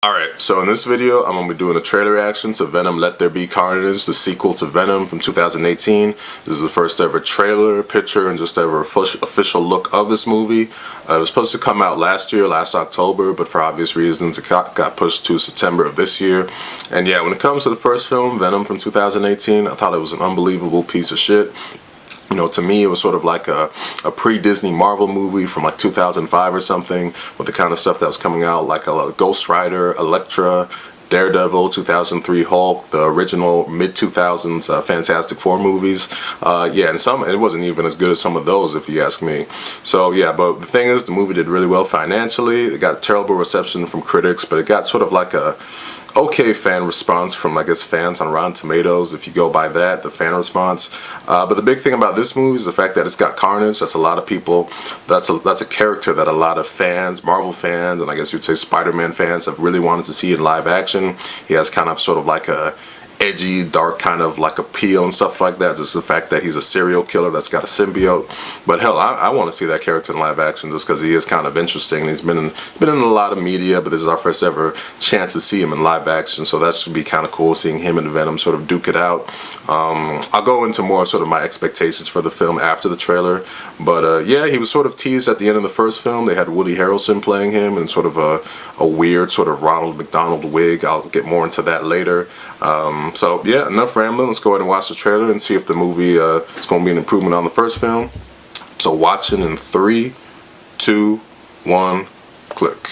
Alright, so in this video, I'm going to be doing a trailer reaction to Venom There Be Carnage, the sequel to Venom from 2018. This is the first ever trailer, picture, and just ever official look of this movie. It was supposed to come out last October, but for obvious reasons it got pushed to September of this year. And yeah, when it comes to the first film, Venom from 2018, I thought it was an unbelievable piece of shit. You know, to me, it was sort of like a pre-Disney Marvel movie from like 2005 or something, with the kind of stuff that was coming out, like a Ghost Rider, Elektra, Daredevil, 2003 Hulk, the original mid-2000s Fantastic Four movies. Yeah, and it wasn't even as good as some of those, if you ask me. So yeah, but the thing is, the movie did really well financially. It got terrible reception from critics, but it got sort of like a okay fan response from, I guess, fans on Rotten Tomatoes, if you go by that, the fan response. But the big thing about this movie is the fact that it's got Carnage. That's a lot of people, that's a character that a lot of fans, Marvel fans, and I guess you'd say Spider-Man fans, have really wanted to see in live action. He has kind of sort of like a edgy, dark kind of like appeal and stuff like that. Just the fact that he's a serial killer that's got a symbiote. But hell, I want to see that character in live action just because he is kind of interesting. He's been in a lot of media, but this is our first ever chance to see him in live action, so that should be kind of cool, seeing him and Venom sort of duke it out. I'll go into more sort of my expectations for the film after the trailer, but yeah, he was sort of teased at the end of the first film. They had Woody Harrelson playing him in sort of a weird sort of Ronald McDonald wig. I'll get more into that later. So yeah, enough rambling. Let's go ahead and watch the trailer and see if the movie is going to be an improvement on the first film. So watching in 3, 2, 1, click.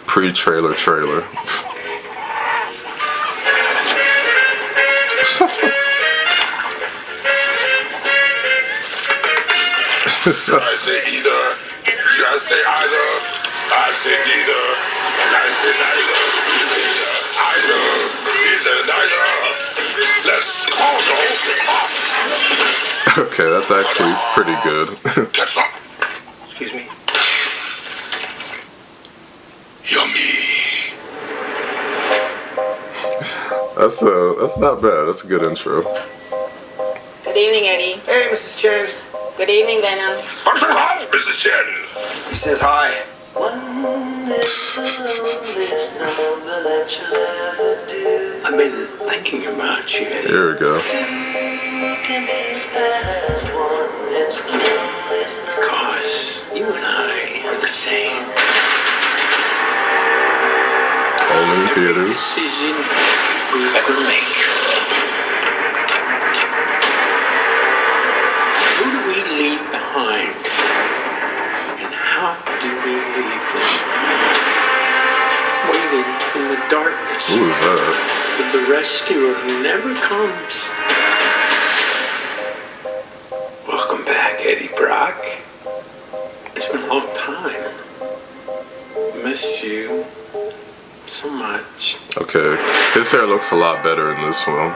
Pre-trailer trailer. I say either. You guys say either. I say neither. And I say neither. Either, neither. Let's all go. Okay, that's actually pretty good. Get some. Excuse me. Yummy. That's not bad. That's a good intro. Good evening, Eddie. Hey, Mrs. Chen. Good evening, Venom. I'm so hot, Mrs. Chen. He says hi. I've been thinking about you. Here we go. Because you and I are the same. Only in theaters. Decision we ever make. Who do we leave behind? And how do we leave them? Waiting in the darkness. Who is that? With the rescuer who never comes. Welcome back, Eddie Brock. It's been a long time. Miss you so much. Okay, his hair looks a lot better in this one.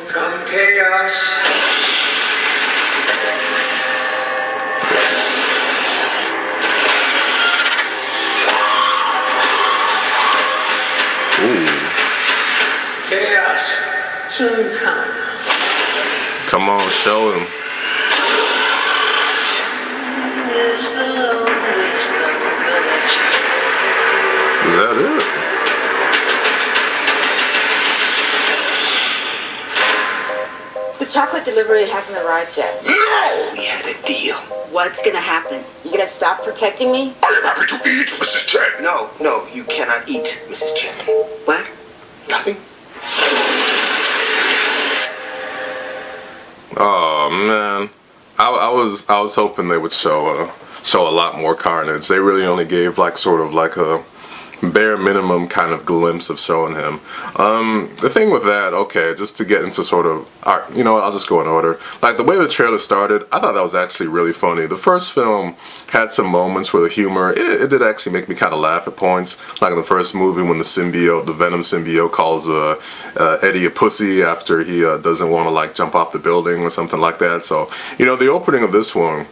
Come chaos. Ooh. Chaos soon come. Come on, show him. Is that it? The chocolate delivery hasn't arrived yet. No! We had a deal. What's gonna happen? You gonna stop protecting me? I am happy to eat, Mrs. Chen. No, you cannot eat, Mrs. Chen. What? Nothing? Oh man, I was hoping they would show a lot more Carnage. They really only gave like sort of like a bare minimum kind of glimpse of showing him. The thing with that, okay, just to get into sort of, alright, you know what, I'll just go in order. Like the way the trailer started, I thought that was actually really funny. The first film had some moments where the humor, it did actually make me kind of laugh at points. Like in the first movie when the Venom symbiote calls Eddie a pussy after he doesn't want to like jump off the building or something like that. So, you know, the opening of this one,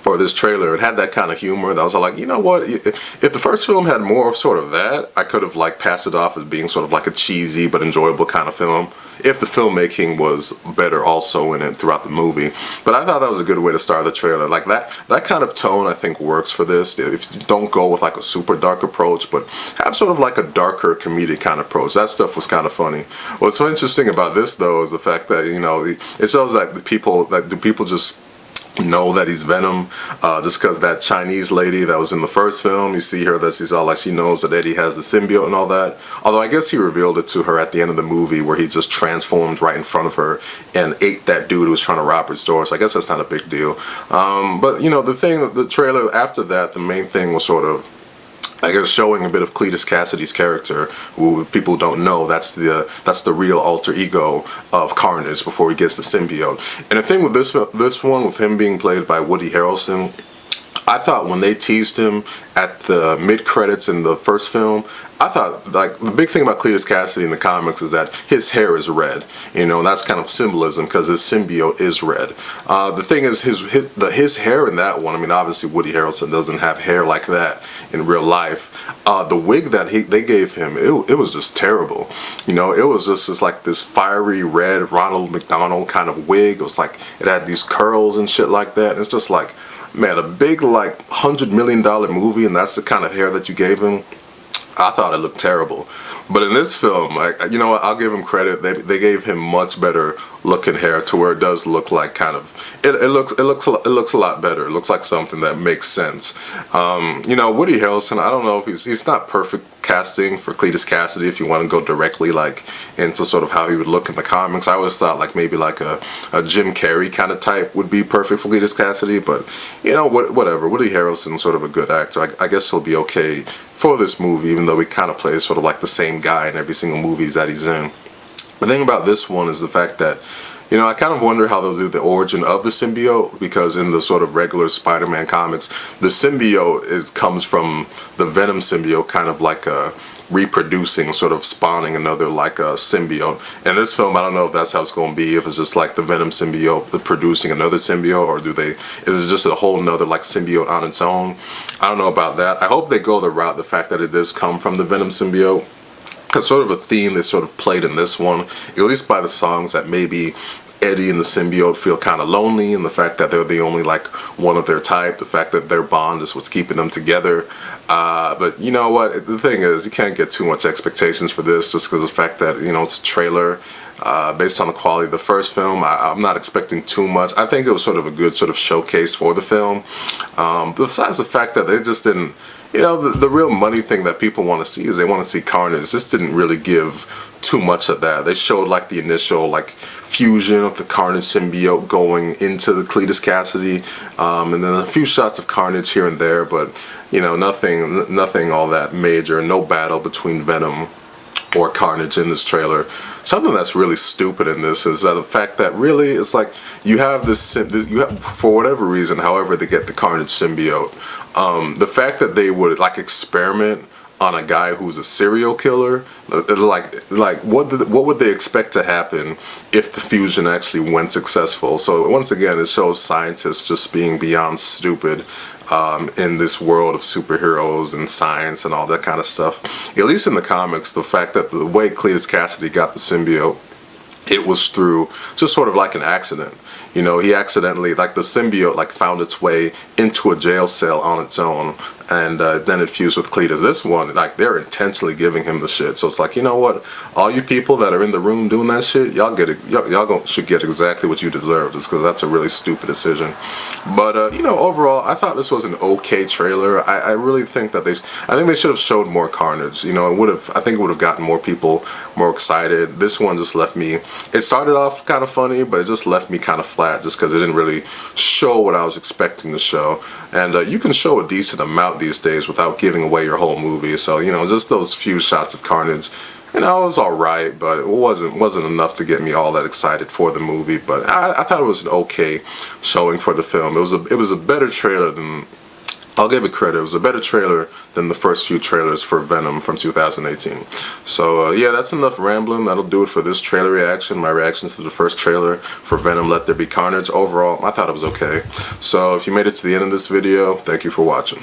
or this trailer, it had that kind of humor that I was like, you know what, if the first film had more of sort of that, I could have like passed it off as being sort of like a cheesy but enjoyable kind of film, if the filmmaking was better also in it throughout the movie. But I thought that was a good way to start the trailer. Like that kind of tone I think works for this. If you don't go with like a super dark approach, but have sort of like a darker comedic kind of approach. That stuff was kind of funny. What's so interesting about this though is the fact that, you know, it shows that do people just know that he's Venom, just because that Chinese lady that was in the first film, you see her that she's all like, she knows that Eddie has the symbiote and all that. Although I guess he revealed it to her at the end of the movie, where he just transformed right in front of her and ate that dude who was trying to rob her store. So I guess that's not a big deal. But you know, the trailer after that, the main thing was sort of, I guess, showing a bit of Cletus Cassidy's character, who people don't know, that's the real alter ego of Carnage before he gets the symbiote. And the thing with this one, with him being played by Woody Harrelson, I thought when they teased him at the mid-credits in the first film, I thought, like, the big thing about Cletus Cassidy in the comics is that his hair is red. You know, and that's kind of symbolism because his symbiote is red. The thing is, his hair in that one, I mean, obviously Woody Harrelson doesn't have hair like that in real life. The wig that they gave him, it was just terrible. You know, it was just like this fiery red Ronald McDonald kind of wig. It was like, it had these curls and shit like that. And it's just like, man, a big like $100 million movie, and that's the kind of hair that you gave him. I thought it looked terrible. But in this film, you know what, I'll give him credit. They gave him much better looking hair, to where it does look like kind of, it looks a lot better. It looks like something that makes sense. You know, Woody Harrelson, I don't know if he's not perfect casting for Cletus Cassidy if you want to go directly like into sort of how he would look in the comics. I always thought like maybe like a Jim Carrey kind of type would be perfect for Cletus Cassidy, but you know, whatever. Woody Harrelson's sort of a good actor. I guess he'll be okay for this movie, even though he kind of plays sort of like the same guy in every single movie that he's in. The thing about this one is the fact that, you know, I kind of wonder how they'll do the origin of the symbiote, because in the sort of regular Spider-Man comics, the symbiote comes from the Venom symbiote, kind of like reproducing, sort of spawning another like a symbiote. In this film, I don't know if that's how it's going to be, if it's just like the Venom symbiote producing another symbiote, or is it just a whole nother like symbiote on its own? I don't know about that. I hope they go the fact that it does come from the Venom symbiote. Because sort of a theme they sort of played in this one, at least by the songs, that maybe Eddie and the symbiote feel kind of lonely, and the fact that they're the only like one of their type, the fact that their bond is what's keeping them together. But you know what, the thing is, you can't get too much expectations for this, just because of the fact that, you know, it's a trailer. Based on the quality of the first film, I'm not expecting too much. I think it was sort of a good sort of showcase for the film. Besides the fact that they just didn't, you know, the real money thing that people want to see is they want to see Carnage. This didn't really give too much of that. They showed like the initial like fusion of the Carnage symbiote going into the Cletus Cassidy, and then a few shots of Carnage here and there, but you know, nothing all that major. No battle between Venom or Carnage in this trailer. Something that's really stupid in this is that the fact that really it's like you have for whatever reason, however they get the Carnage symbiote, the fact that they would like experiment on a guy who's a serial killer, like what would they expect to happen if the fusion actually went successful? So once again, it shows scientists just being beyond stupid in this world of superheroes and science and all that kind of stuff. At least in the comics, the fact that the way Cletus Cassidy got the symbiote, it was through just sort of like an accident. You know, he accidentally, like the symbiote like found its way into a jail cell on its own, and then it fused with Cletus. This one, like, they're intentionally giving him the shit. So it's like, you know what, all you people that are in the room doing that shit, y'all should get exactly what you deserve, just because that's a really stupid decision. But you know, overall, I thought this was an okay trailer. I really think that I think they should have showed more Carnage. You know, I think it would have gotten more people more excited. This one just left me, it started off kind of funny, but it just left me kind of flat, just because it didn't really show what I was expecting to show. And you can show a decent amount these days without giving away your whole movie. So, you know, just those few shots of Carnage, you know, it was alright, but it wasn't enough to get me all that excited for the movie. But I thought it was an okay showing for the film. It was a better trailer than I'll give it credit. It was a better trailer than the first few trailers for Venom from 2018. So yeah, that's enough rambling. That'll do it for this trailer reaction. My reactions to the first trailer for Venom Let There Be Carnage. Overall, I thought it was okay. So if you made it to the end of this video, thank you for watching.